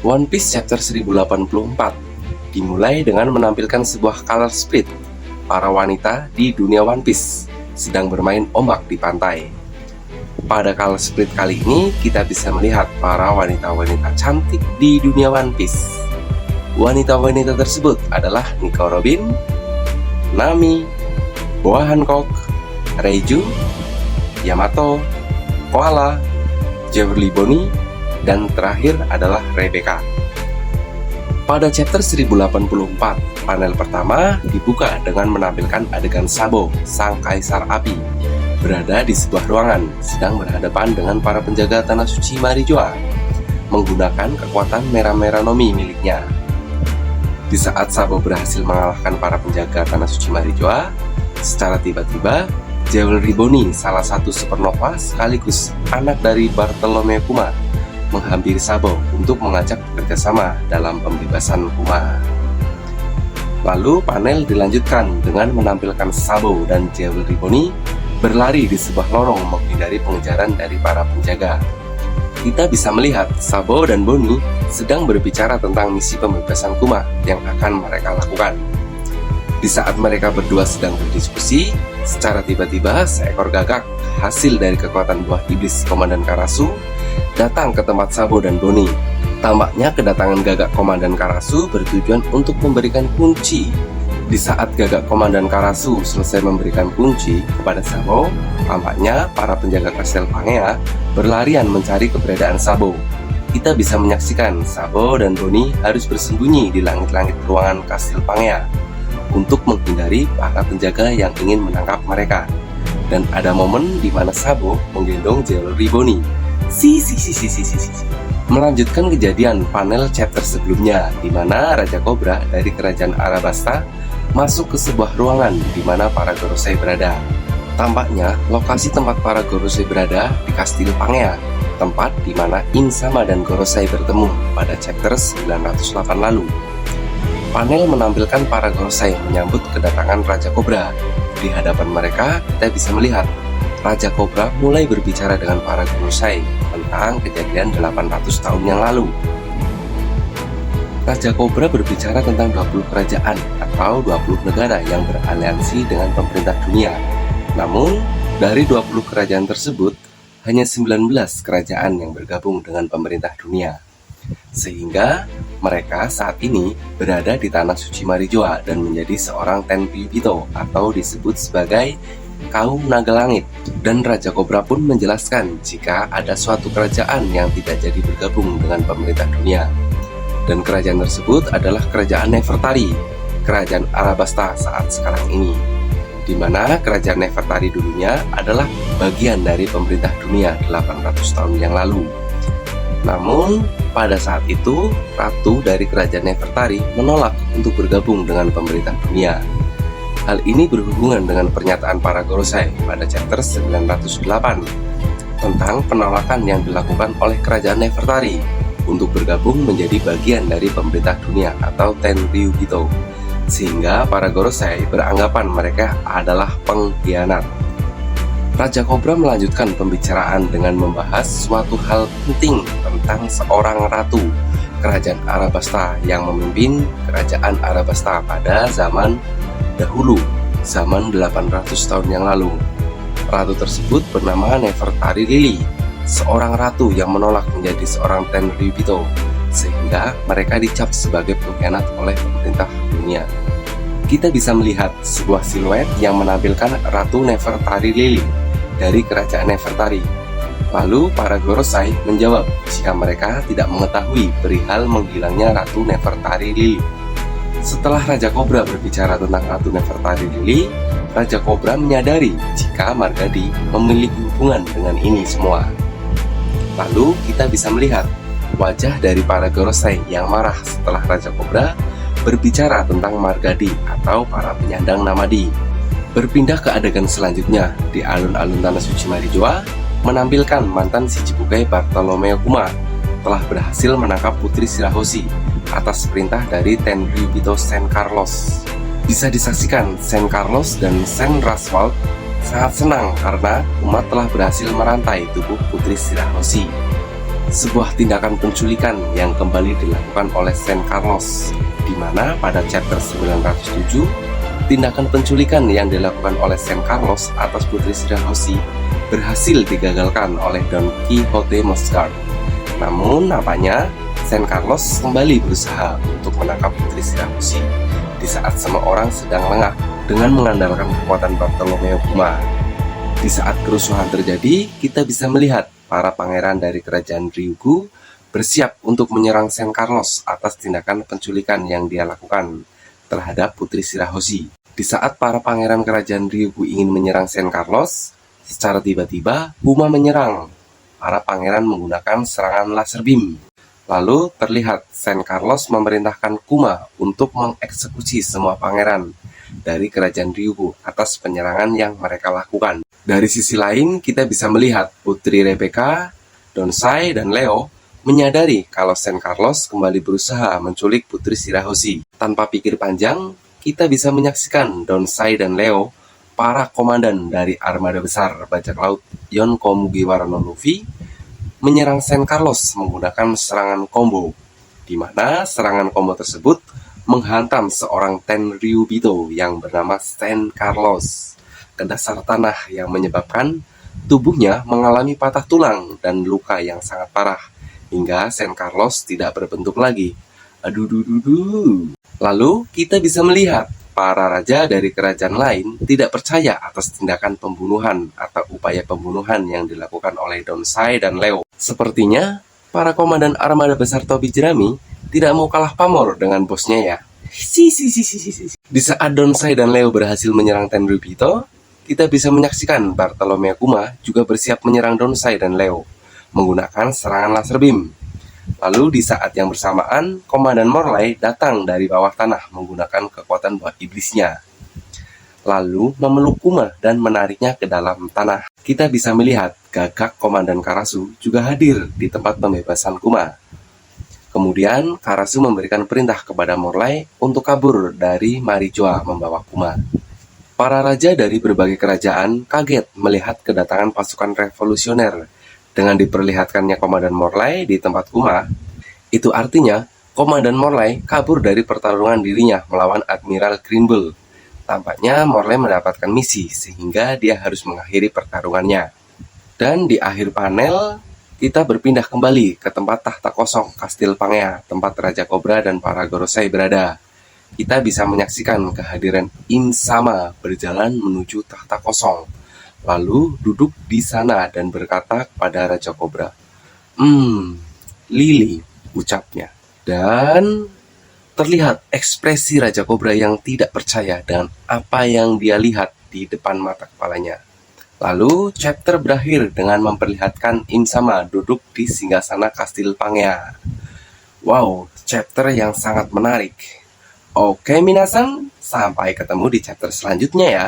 One Piece chapter 1084 dimulai dengan menampilkan sebuah color split. Para wanita di dunia One Piece sedang bermain ombak di pantai. Pada color split kali ini, kita bisa melihat para wanita-wanita cantik di dunia One Piece. Wanita-wanita tersebut adalah Nico Robin, Nami, Boa Hancock, Reiju, Yamato, Koala, Jewelry Bonnie, dan terakhir adalah Rebecca. Pada chapter 1084, panel pertama dibuka dengan menampilkan adegan Sabo, sang kaisar api, berada di sebuah ruangan sedang berhadapan dengan para penjaga tanah suci Marijoa menggunakan kekuatan Mera-Mera no Mi miliknya. Di saat Sabo berhasil mengalahkan para penjaga tanah suci Marijoa, secara tiba-tiba Jewelry Bonnie, salah satu supernova sekaligus anak dari Bartolomeo Kuma, menghampiri Sabo untuk mengajak bekerjasama dalam pembebasan Kuma. Lalu panel dilanjutkan dengan menampilkan Sabo dan Jewelry Bonnie berlari di sebuah lorong menghindari pengejaran dari para penjaga. Kita bisa melihat Sabo dan Bonnie sedang berbicara tentang misi pembebasan Kuma yang akan mereka lakukan. Di saat mereka berdua sedang berdiskusi, secara tiba-tiba seekor gagak hasil dari kekuatan buah iblis Komandan Karasu datang ke tempat Sabo dan Bonnie. Tampaknya kedatangan gagak Komandan Karasu bertujuan untuk memberikan kunci. Di saat gagak Komandan Karasu selesai memberikan kunci kepada Sabo, tampaknya para penjaga kastil Pangea berlarian mencari keberadaan Sabo. Kita bisa menyaksikan Sabo dan Bonnie harus bersembunyi di langit-langit ruangan kastil Pangea untuk menghindari para penjaga yang ingin menangkap mereka. Dan ada momen di mana Sabo menggendong Jewelry Bonnie. Melanjutkan kejadian panel chapter sebelumnya, di mana Raja Cobra dari kerajaan Arabasta masuk ke sebuah ruangan di mana para Gorosei berada. Tampaknya lokasi tempat para Gorosei berada di Kastil Pangea, tempat di mana Insama dan Gorosei bertemu pada chapter 908 lalu. Panel menampilkan para Gorosei menyambut kedatangan Raja Cobra. Di hadapan mereka, kita bisa melihat Raja Cobra mulai berbicara dengan para Gorosei tentang kejadian 800 tahun yang lalu. Raja Cobra berbicara tentang 20 kerajaan atau 20 negara yang beraliansi dengan pemerintah dunia. Namun, dari 20 kerajaan tersebut, hanya 19 kerajaan yang bergabung dengan pemerintah dunia. Sehingga mereka saat ini berada di tanah suci Marijoa dan menjadi seorang Tenryubito atau disebut sebagai kaum naga langit. Dan Raja Cobra pun menjelaskan jika ada suatu kerajaan yang tidak jadi bergabung dengan pemerintah dunia. Dan kerajaan tersebut adalah kerajaan Nefertari, kerajaan Arabasta saat sekarang ini, di mana kerajaan Nefertari dulunya adalah bagian dari pemerintah dunia 800 tahun yang lalu. Namun, pada saat itu, ratu dari kerajaan Nefertari menolak untuk bergabung dengan pemerintah dunia. Hal ini berhubungan dengan pernyataan para Gorosei pada chapter 908 tentang penolakan yang dilakukan oleh kerajaan Nefertari untuk bergabung menjadi bagian dari pemerintah dunia atau Tenryubito, sehingga para Gorosei beranggapan mereka adalah pengkhianat. Raja Cobra melanjutkan pembicaraan dengan membahas suatu hal penting tentang seorang ratu kerajaan Arabasta yang memimpin kerajaan Arabasta pada zaman dahulu, zaman 800 tahun yang lalu. Ratu tersebut bernama Nefertari Lily, seorang ratu yang menolak menjadi seorang Tenryubito, sehingga mereka dicap sebagai pengkhianat oleh pemerintah dunia. Kita bisa melihat sebuah siluet yang menampilkan Ratu Nefertari Lily dari kerajaan Nefertari. Lalu para Gorosei menjawab jika mereka tidak mengetahui perihal menghilangnya Ratu Nefertari Lily. Setelah Raja Cobra berbicara tentang Ratu Nefertari Lily, Raja Cobra menyadari jika Margadi memiliki hubungan dengan ini semua. Lalu kita bisa melihat wajah dari para Gorosei yang marah setelah Raja Cobra berbicara tentang Margadi atau para penyandang Namadi. Berpindah ke adegan selanjutnya di alun-alun tanah suci Marijoa, menampilkan mantan Shichibukai Bartolomeo Kuma telah berhasil menangkap Putri Shirahoshi atas perintah dari Tenryubito Sen Carlos. Bisa disaksikan Sen Carlos dan Sen Raswald sangat senang karena umat telah berhasil merantai tubuh Putri Shirahoshi. sebuah tindakan penculikan yang kembali dilakukan oleh San Carlos, di mana pada chapter 907, tindakan penculikan yang dilakukan oleh San Carlos atas Putri Shirahoshi berhasil digagalkan oleh Don Quixote Moscard. Namun nampaknya San Carlos kembali berusaha untuk menangkap Putri Shirahoshi di saat semua orang sedang lengah dengan mengandalkan kekuatan Bartolomeo Kuma. Di saat kerusuhan terjadi, kita bisa melihat para pangeran dari kerajaan Ryugu bersiap untuk menyerang San Carlos atas tindakan penculikan yang dia lakukan terhadap Putri Shirahoshi. Di saat para pangeran kerajaan Ryugu ingin menyerang San Carlos, secara tiba-tiba Kuma menyerang. Para pangeran menggunakan serangan laser beam. Lalu terlihat San Carlos memerintahkan Kuma untuk mengeksekusi semua pangeran dari kerajaan Ryugu atas penyerangan yang mereka lakukan. Dari sisi lain, kita bisa melihat Putri Rebecca, Donsai, dan Leo menyadari kalau San Carlos kembali berusaha menculik Putri Shirahoshi. Tanpa pikir panjang, kita bisa menyaksikan Donsai dan Leo, para komandan dari armada besar bajak laut Yonko Mugiwara no Luffy, menyerang San Carlos menggunakan serangan combo, di mana serangan combo tersebut menghantam seorang Tenryubito yang bernama San Carlos ke dasar tanah yang menyebabkan tubuhnya mengalami patah tulang dan luka yang sangat parah hingga San Carlos tidak berbentuk lagi. Lalu kita bisa melihat para raja dari kerajaan lain tidak percaya atas tindakan pembunuhan atau upaya pembunuhan yang dilakukan oleh Donsai dan Leo. Sepertinya para komandan armada besar topi jerami tidak mau kalah pamor dengan bosnya ya. Di saat Donsai dan Leo berhasil menyerang Tenryubito, kita bisa menyaksikan Bartolomeo Kuma juga bersiap menyerang Donsai dan Leo menggunakan serangan laser beam. Lalu di saat yang bersamaan, Komandan Morlai datang dari bawah tanah menggunakan kekuatan buah iblisnya. Lalu memeluk Kuma dan menariknya ke dalam tanah. Kita bisa melihat gagak Komandan Karasu juga hadir di tempat pembebasan Kuma. Kemudian Karasu memberikan perintah kepada Morlai untuk kabur dari Marijoa membawa Kuma. Para raja dari berbagai kerajaan kaget melihat kedatangan pasukan revolusioner. Dengan diperlihatkannya Komandan Morlai di tempat Kuma, itu artinya Komandan Morlai kabur dari pertarungan dirinya melawan Admiral Green Bull. Tampaknya Morlai mendapatkan misi sehingga dia harus mengakhiri pertarungannya. Dan di akhir panel, kita berpindah kembali ke tempat tahta kosong Kastil Pangea, tempat Raja Cobra dan para Gorosei berada. Kita bisa menyaksikan kehadiran Insama berjalan menuju tahta kosong, lalu duduk di sana dan berkata kepada Raja Cobra, Lily, ucapnya. Dan terlihat ekspresi Raja Cobra yang tidak percaya dengan apa yang dia lihat di depan mata kepalanya. Lalu chapter berakhir dengan memperlihatkan Insama duduk di singgasana Kastil Pangea. Wow, chapter yang sangat menarik. Oke minasan, sampai ketemu di chapter selanjutnya ya.